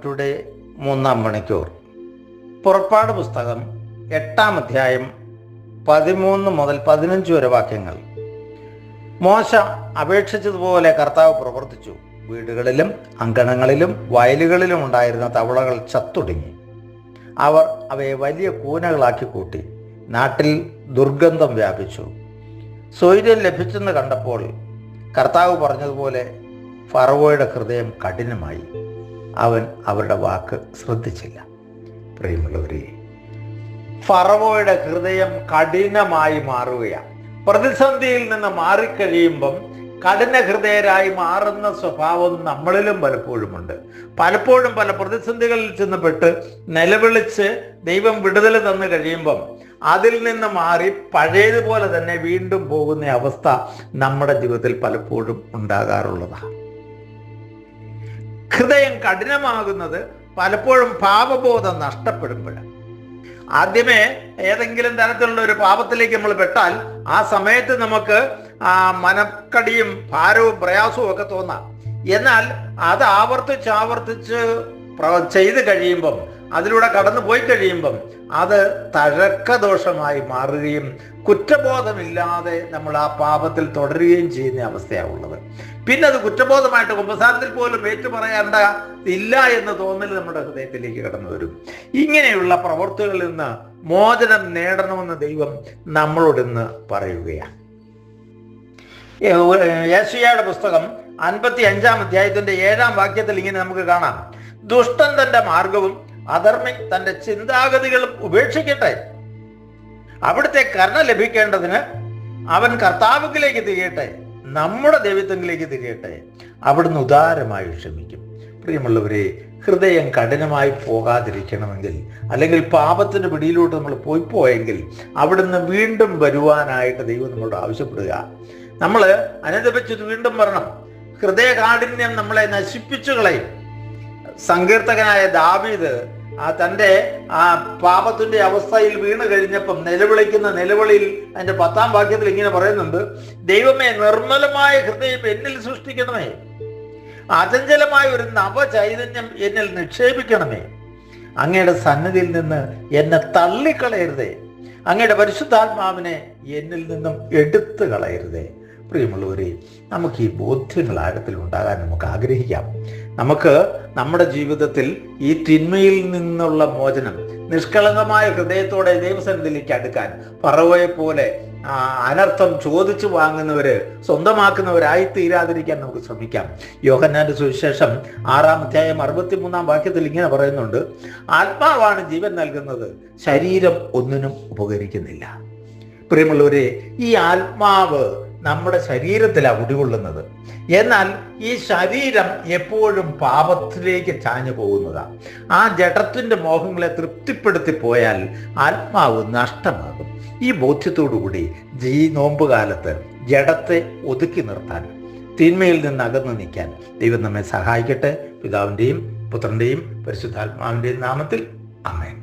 Today 3-ാം മണിക്കൂർ. പുറപ്പാട് പുസ്തകം 8-ാം അധ്യായം 13 മുതൽ 15 വരെ വാക്യങ്ങൾ. മോശ അപേക്ഷിച്ചതുപോലെ കർത്താവ് പ്രവർത്തിച്ചു. വീടുകളിലും അങ്കണങ്ങളിലും വയലുകളിലും ഉണ്ടായിരുന്ന തവളകൾ ചത്തൊടുങ്ങി. അവർ അവയെ വലിയ കൂനകളാക്കി കൂട്ടി. നാട്ടിൽ ദുർഗന്ധം വ്യാപിച്ചു. സ്വൈര്യം ലഭിച്ചെന്ന് കണ്ടപ്പോൾ കർത്താവ് പറഞ്ഞതുപോലെ ഫറവോയുടെ ഹൃദയം കഠിനമായി. അവൻ അവരുടെ വാക്ക് ശ്രദ്ധിച്ചില്ല. പ്രിയമുള്ളവരെ, ഫറവോയുടെ ഹൃദയം കഠിനമായി മാറുകയാണ്. പ്രതിസന്ധിയിൽ നിന്ന് മാറിക്കഴിയുമ്പം കഠിന ഹൃദയരായി മാറുന്ന സ്വഭാവം നമ്മളിലും പലപ്പോഴുമുണ്ട്. പലപ്പോഴും പല പ്രതിസന്ധികളിൽ ചെന്നപ്പെട്ട് നിലവിളിച്ച് ദൈവം വിടുതൽ തന്നു കഴിയുമ്പം അതിൽ നിന്ന് മാറി പഴയതുപോലെ തന്നെ വീണ്ടും പോകുന്ന അവസ്ഥ നമ്മുടെ ജീവിതത്തിൽ പലപ്പോഴും ഉണ്ടാകാറുള്ളതാണ്. ഹൃദയം കഠിനമാകുന്നത് പലപ്പോഴും പാപബോധം നഷ്ടപ്പെടുമ്പോഴാണ്. ആദ്യമേ ഏതെങ്കിലും തരത്തിലുള്ള ഒരു പാപത്തിലേക്ക് നമ്മൾ പെട്ടാൽ ആ സമയത്ത് നമുക്ക് മനക്കടിയും ഭാരവും പ്രയാസവും ഒക്കെ തോന്നാം. എന്നാൽ അത് ആവർത്തിച്ച് ചെയ്ത് കഴിയുമ്പം, അതിലൂടെ കടന്നു പോയി കഴിയുമ്പം അത് തഴക്കദോഷമായി മാറുകയും കുറ്റബോധമില്ലാതെ നമ്മൾ ആ പാപത്തിൽ തുടരുകയും ചെയ്യുന്ന അവസ്ഥയാണുള്ളത്. പിന്നെ അത് കുറ്റബോധമായിട്ട് കുമ്പസാരത്തിൽ പോലും ഏറ്റുപറയേണ്ട ഇല്ല എന്ന് തോന്നൽ നമ്മുടെ ഹൃദയത്തിലേക്ക് കടന്നു വരും. ഇങ്ങനെയുള്ള പ്രവൃത്തികളിൽ നിന്ന് മോചനം നേടണമെന്ന് ദൈവം നമ്മളോട് ഇന്ന് പറയുകയാണ്. യെശയ്യായുടെ പുസ്തകം 55-ാം അധ്യായത്തിന്റെ 7-ാം വാക്യത്തിൽ ഇങ്ങനെ നമുക്ക് കാണാം: ദുഷ്ടൻ തന്റെ മാർഗവും അധർമ്മി തന്റെ ചിന്താഗതികളും ഉപേക്ഷിക്കട്ടെ. അവിടുത്തെ കരുണ ലഭിക്കേണ്ടതിന് അവൻ കർത്താവിലേക്ക് തിരിയട്ടെ, നമ്മുടെ ദൈവത്തിലേക്ക് തിരിയട്ടെ. അവിടുന്ന് ഉദാരമായി ക്ഷമിക്കും. പ്രിയമുള്ളവരെ, ഹൃദയം കഠിനമായി പോകാതിരിക്കണമെങ്കിൽ, അല്ലെങ്കിൽ പാപത്തിന്റെ പിടിയിലോട്ട് നമ്മൾ പോയെങ്കിൽ അവിടുന്ന് വീണ്ടും വരുവാനായിട്ട് ദൈവം നമ്മളോട് ആവശ്യപ്പെടുക. നമ്മൾ അനുദപിച്ചത് വീണ്ടും വരണം. ഹൃദയകാഠിന്യം നമ്മളെ നശിപ്പിച്ചു കളയും. സങ്കീർത്തകനായ ദാവീദ് തൻ്റെ പാപത്തിന്റെ അവസ്ഥയിൽ വീണ് കഴിഞ്ഞപ്പം നിലവിളിക്കുന്ന നിലവിളിയിൽ അതിന്റെ 10-ാം വാക്യത്തിൽ ഇങ്ങനെ പറയുന്നുണ്ട്: ദൈവമേ, നിർമ്മലമായ ഹൃദയം എന്നിൽ സൃഷ്ടിക്കണമേ, അചഞ്ചലമായ ഒരു നവചൈതന്യം എന്നിൽ നിക്ഷേപിക്കണമേ. അങ്ങയുടെ സന്നിധിയിൽ നിന്ന് എന്നെ തള്ളിക്കളയരുതേ, അങ്ങയുടെ പരിശുദ്ധാത്മാവിനെ എന്നിൽ നിന്നും എടുത്തു കളയരുതേ. പ്രിയമുള്ളവരെ, നമുക്ക് ഈ ബോധ്യങ്ങൾ ആഴത്തിൽ ഉണ്ടാകാൻ നമുക്ക് ആഗ്രഹിക്കാം. നമുക്ക് നമ്മുടെ ജീവിതത്തിൽ ഈ തിന്മയിൽ നിന്നുള്ള മോചനം, നിഷ്കളങ്കമായ ഹൃദയത്തോടെ ദൈവസന്നിധിയിലേക്ക് അടുക്കാൻ ഫറവോയെ പോലെ അനർത്ഥം ചോദിച്ചു വാങ്ങുന്നവര് സ്വന്തമാക്കുന്നവരായി തീരാതിരിക്കാൻ നമുക്ക് ശ്രമിക്കാം. യോഹന്നാന്റെ സുവിശേഷം 6-ാം അധ്യായം 63-ാം വാക്യത്തിൽ ഇങ്ങനെ പറയുന്നുണ്ട്: ആത്മാവാണ് ജീവൻ നൽകുന്നത്, ശരീരം ഒന്നിനും ഉപകരിക്കുന്നില്ല. പ്രിയമുള്ളവരെ, ഈ ആത്മാവ് നമ്മുടെ ശരീരത്തിലാണ് കുടികൊള്ളുന്നത്. എന്നാൽ ഈ ശരീരം എപ്പോഴും പാപത്തിലേക്ക് ചാഞ്ഞു പോകുന്നതാണ്. ആ ജഡത്തിന്റെ മോഹങ്ങളെ തൃപ്തിപ്പെടുത്തി പോയാൽ ആത്മാവ് നഷ്ടമാകും. ഈ ബോധ്യത്തോടുകൂടി ഈ നോമ്പുകാലത്ത് ജഡത്തെ ഒതുക്കി നിർത്താൻ, തിന്മയിൽ നിന്ന് അകന്നു നിൽക്കാൻ ദൈവം നമ്മെ സഹായിക്കട്ടെ. പിതാവിൻ്റെയും പുത്രൻ്റെയും പരിശുദ്ധാത്മാവിൻ്റെയും നാമത്തിൽ ആമേൻ.